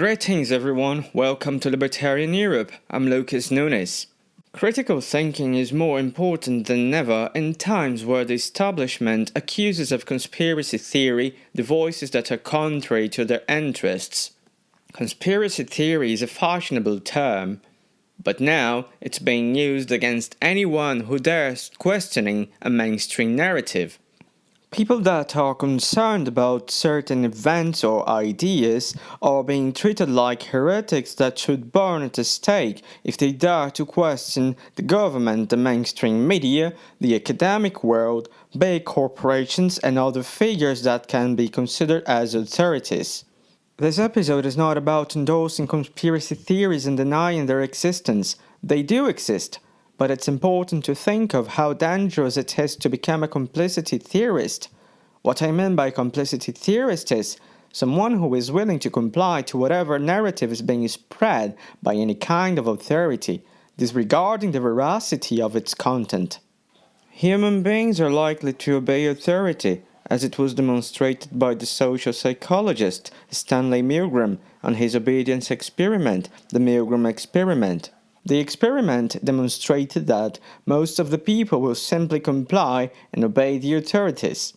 Greetings everyone, welcome to Libertarian Europe. I'm Lucas Nunes. Critical thinking is more important than ever in times where the establishment accuses of conspiracy theory the voices that are contrary to their interests. Conspiracy theory is a fashionable term, but now it's being used against anyone who dares questioning a mainstream narrative. People that are concerned about certain events or ideas are being treated like heretics that should burn at the stake if they dare to question the government, the mainstream media, the academic world, big corporations and other figures that can be considered as authorities. This episode is not about endorsing conspiracy theories and denying their existence. They do exist. But it's important to think of how dangerous it is to become a complicity theorist. What I mean by complicity theorist is someone who is willing to comply to whatever narrative is being spread by any kind of authority, disregarding the veracity of its content. Human beings are likely to obey authority, as it was demonstrated by the social psychologist Stanley Milgram on his obedience experiment, the Milgram experiment. The experiment demonstrated that most of the people will simply comply and obey the authorities.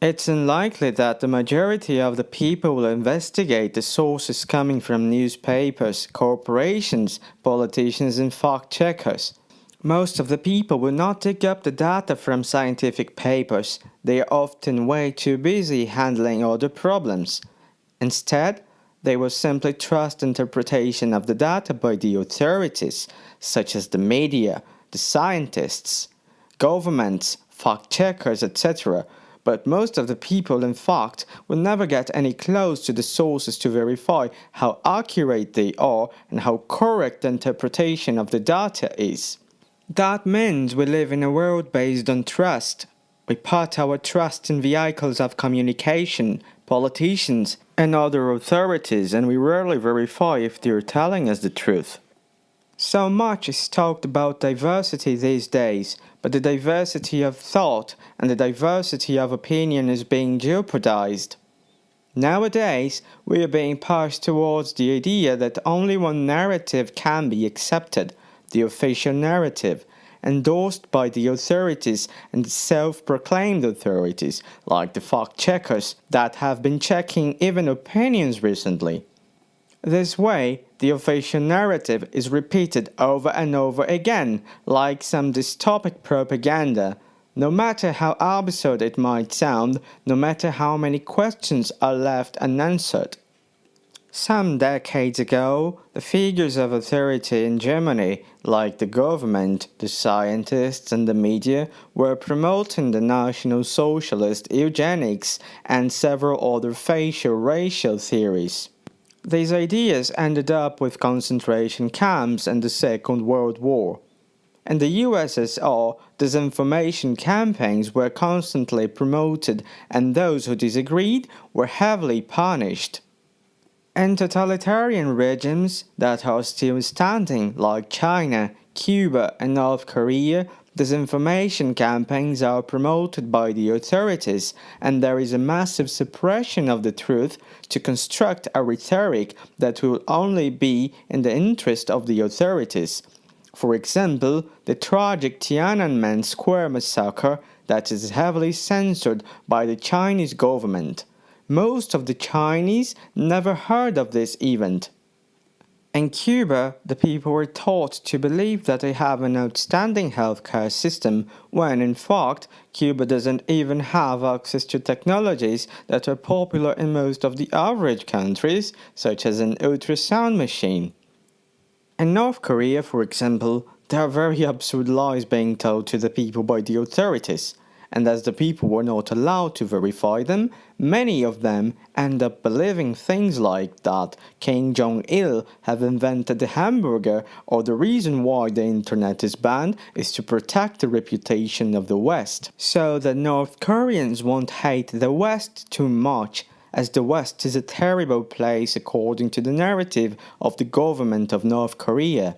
It's unlikely that the majority of the people will investigate the sources coming from newspapers, corporations, politicians and fact-checkers. Most of the people will not dig up the data from scientific papers. They are often way too busy handling other problems. Instead, they will simply trust interpretation of the data by the authorities, such as the media, the scientists, governments, fact-checkers, etc. But most of the people, in fact, will never get any close to the sources to verify how accurate they are and how correct the interpretation of the data is. That means we live in a world based on trust. We put our trust in vehicles of communication, politicians, and other authorities, and we rarely verify if they are telling us the truth. So much is talked about diversity these days, but the diversity of thought and the diversity of opinion is being jeopardized. Nowadays, we are being pushed towards the idea that only one narrative can be accepted, the official narrative, endorsed by the authorities and the self-proclaimed authorities, like the fact-checkers that have been checking even opinions recently. This way, the official narrative is repeated over and over again, like some dystopic propaganda. No matter how absurd it might sound, no matter how many questions are left unanswered. Some decades ago, the figures of authority in Germany, like the government, the scientists and the media, were promoting the National Socialist eugenics and several other facial racial theories. These ideas ended up with concentration camps and the Second World War. In the USSR, disinformation campaigns were constantly promoted and those who disagreed were heavily punished. In totalitarian regimes that are still standing, like China, Cuba and North Korea, disinformation campaigns are promoted by the authorities and there is a massive suppression of the truth to construct a rhetoric that will only be in the interest of the authorities. For example, the tragic Tiananmen Square massacre that is heavily censored by the Chinese government. Most of the Chinese never heard of this event. In Cuba, the people were taught to believe that they have an outstanding healthcare system when, in fact, Cuba doesn't even have access to technologies that are popular in most of the average countries, such as an ultrasound machine. In North Korea, for example, there are very absurd lies being told to the people by the authorities. And as the people were not allowed to verify them, many of them end up believing things like that Kim Jong-il have invented the hamburger or the reason why the internet is banned is to protect the reputation of the West. So that North Koreans won't hate the West too much, as the West is a terrible place according to the narrative of the government of North Korea.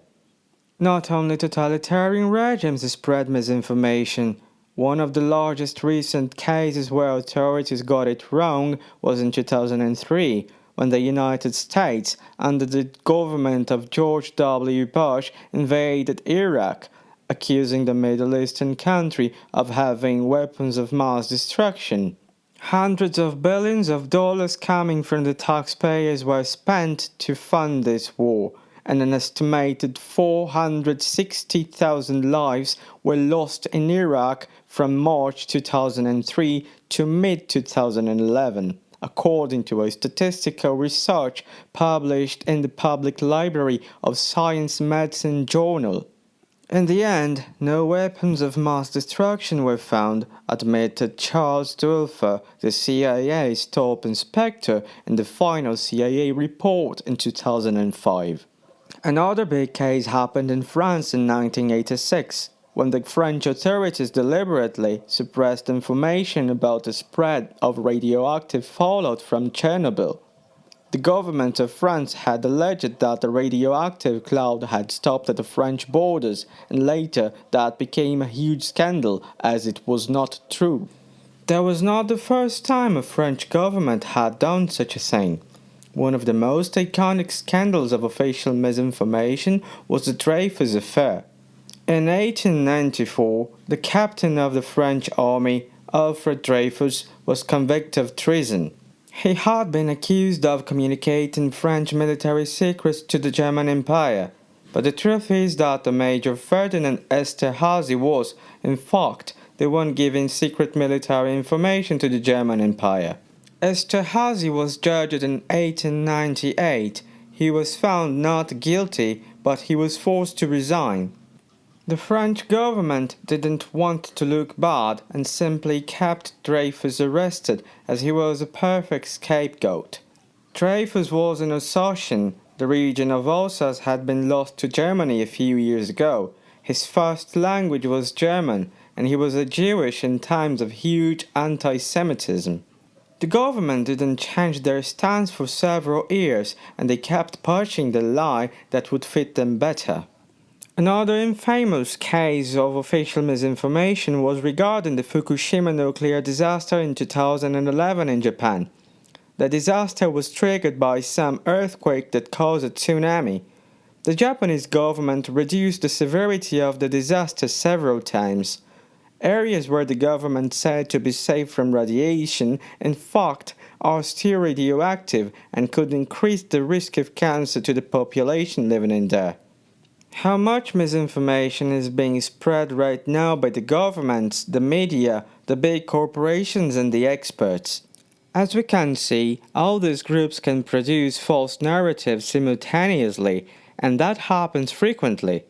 Not only totalitarian regimes spread misinformation. One of the largest recent cases where authorities got it wrong was in 2003, when the United States, under the government of George W. Bush, invaded Iraq, accusing the Middle Eastern country of having weapons of mass destruction. Hundreds of billions of dollars coming from the taxpayers were spent to fund this war, and an estimated 460,000 lives were lost in Iraq from March 2003 to mid-2011, according to a statistical research published in the Public Library of Science Medicine Journal. In the end, no weapons of mass destruction were found, admitted Charles Duelfer, the CIA's top inspector, in the final CIA report in 2005. Another big case happened in France in 1986, when the French authorities deliberately suppressed information about the spread of radioactive fallout from Chernobyl. The government of France had alleged that the radioactive cloud had stopped at the French borders, and later that became a huge scandal, as it was not true. That was not the first time a French government had done such a thing. One of the most iconic scandals of official misinformation was the Dreyfus Affair. In 1894, the captain of the French army, Alfred Dreyfus, was convicted of treason. He had been accused of communicating French military secrets to the German Empire, but the truth is that the Major Ferdinand Esterhazy was, in fact, the one giving secret military information to the German Empire. Esterhazy was judged in 1898. He was found not guilty, but he was forced to resign. The French government didn't want to look bad and simply kept Dreyfus arrested, as he was a perfect scapegoat. Dreyfus was in Alsatian. The region of Alsace had been lost to Germany a few years ago. His first language was German, and he was a Jewish in times of huge anti-Semitism. The government didn't change their stance for several years, and they kept pushing the lie that would fit them better. Another infamous case of official misinformation was regarding the Fukushima nuclear disaster in 2011 in Japan. The disaster was triggered by some earthquake that caused a tsunami. The Japanese government reduced the severity of the disaster several times. Areas where the government said to be safe from radiation, in fact, are still radioactive and could increase the risk of cancer to the population living in there. How much misinformation is being spread right now by the governments, the media, the big corporations and the experts? As we can see, all these groups can produce false narratives simultaneously, and that happens frequently.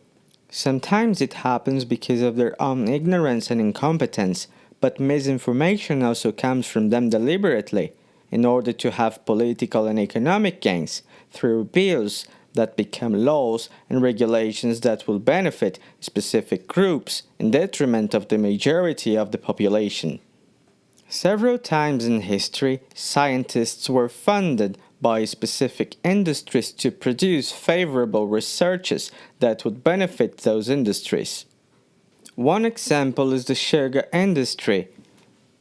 Sometimes it happens because of their own ignorance and incompetence, but misinformation also comes from them deliberately, in order to have political and economic gains, through bills that become laws and regulations that will benefit specific groups in detriment of the majority of the population. Several times in history, scientists were funded by specific industries to produce favorable researches that would benefit those industries. One example is the sugar industry.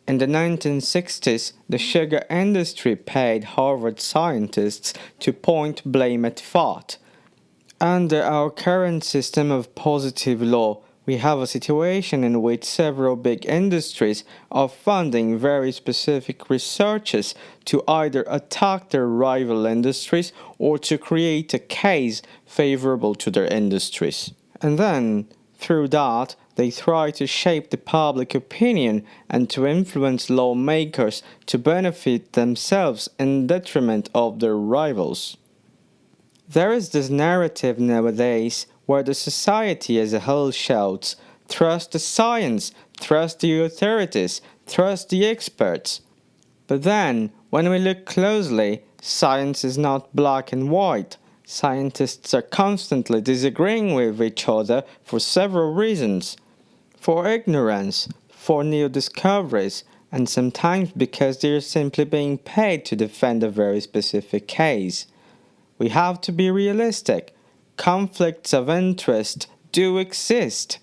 In the 1960s, the sugar industry paid Harvard scientists to point blame at fat. Under our current system of positive law, we have a situation in which several big industries are funding very specific researches to either attack their rival industries or to create a case favorable to their industries. And then, through that, they try to shape the public opinion and to influence lawmakers to benefit themselves in detriment of their rivals. There is this narrative nowadays where the society as a whole shouts, "Trust the science, trust the authorities, trust the experts." But then, when we look closely, science is not black and white. Scientists are constantly disagreeing with each other for several reasons. For ignorance, for new discoveries, and sometimes because they are simply being paid to defend a very specific case. We have to be realistic. Conflicts of interest do exist.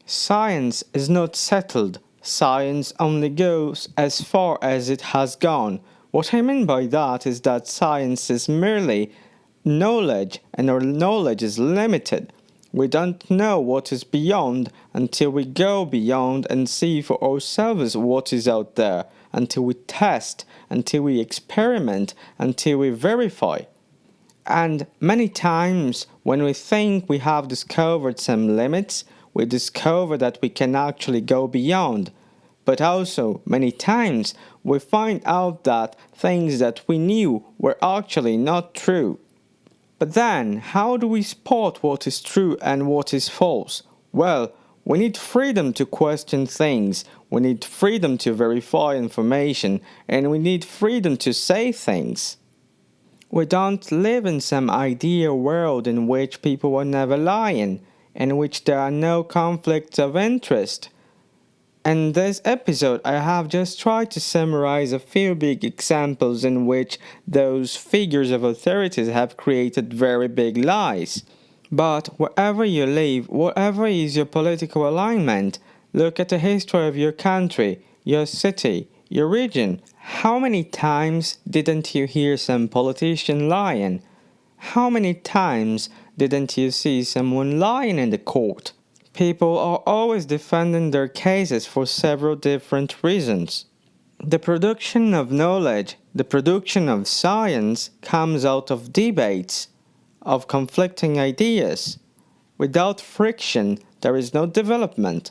Science is not settled. Science only goes as far as it has gone. What I mean by that is that science is merely knowledge, and our knowledge is limited. We don't know what is beyond until we go beyond and see for ourselves what is out there, until we test, until we experiment, until we verify. And many times when we think we have discovered some limits, we discover that we can actually go beyond. But also, many times, we find out that things that we knew were actually not true. But then, how do we spot what is true and what is false? Well, we need freedom to question things, we need freedom to verify information, and we need freedom to say things. We don't live in some ideal world in which people are never lying, in which there are no conflicts of interest. In this episode, I have just tried to summarize a few big examples in which those figures of authorities have created very big lies. But wherever you live, whatever is your political alignment, look at the history of your country, your city, your region. How many times didn't you hear some politician lying? How many times didn't you see someone lying in the court? People are always defending their cases for several different reasons. The production of knowledge, the production of science comes out of debates, of conflicting ideas. Without friction, there is no development.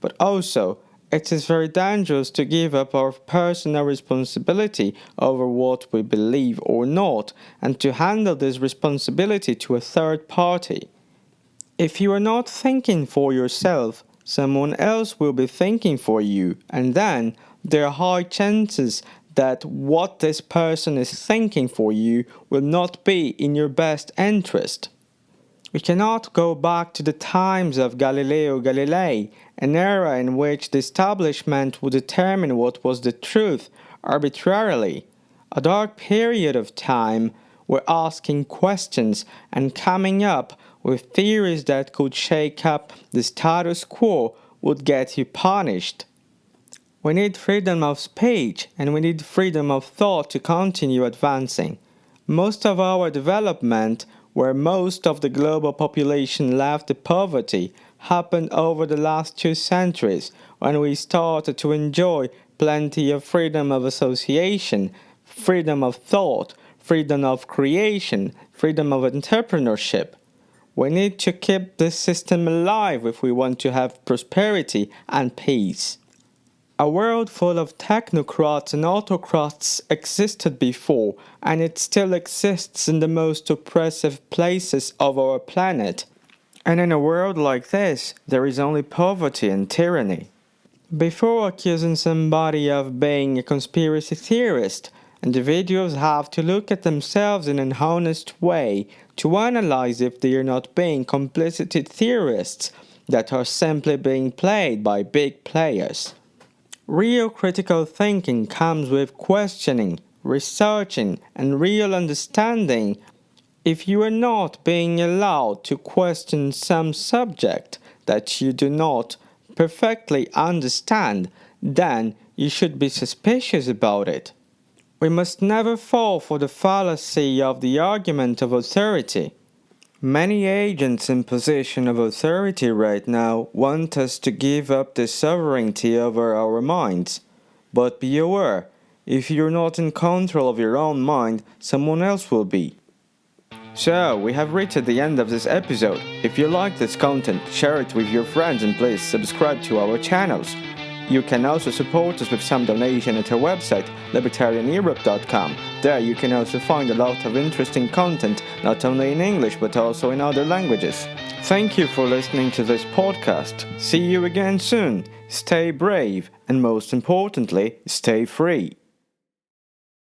But also, it is very dangerous to give up our personal responsibility over what we believe or not, and to handle this responsibility to a third party. If you are not thinking for yourself, someone else will be thinking for you, and then there are high chances that what this person is thinking for you will not be in your best interest. We cannot go back to the times of Galileo Galilei, an era in which the establishment would determine what was the truth arbitrarily. A dark period of time where asking questions and coming up with theories that could shake up the status quo would get you punished. We need freedom of speech and we need freedom of thought to continue advancing. Most of our development, where most of the global population left the poverty, happened over the last 2 centuries, when we started to enjoy plenty of freedom of association, freedom of thought, freedom of creation, freedom of entrepreneurship. We need to keep this system alive if we want to have prosperity and peace. A world full of technocrats and autocrats existed before, and it still exists in the most oppressive places of our planet. And in a world like this, there is only poverty and tyranny. Before accusing somebody of being a conspiracy theorist, individuals have to look at themselves in an honest way to analyze if they are not being complicit theorists that are simply being played by big players. Real critical thinking comes with questioning, researching, and real understanding. If you are not being allowed to question some subject that you do not perfectly understand, then you should be suspicious about it. We must never fall for the fallacy of the argument of authority. Many agents in position of authority right now want us to give up the sovereignty over our minds. But be aware, if you're not in control of your own mind, someone else will be. So, we have reached the end of this episode. If you like this content, share it with your friends and please subscribe to our channels. You can also support us with some donation at our website, libertarianeurope.com. There you can also find a lot of interesting content, not only in English but also in other languages. Thank you for listening to this podcast. See you again soon. Stay brave and most importantly, stay free.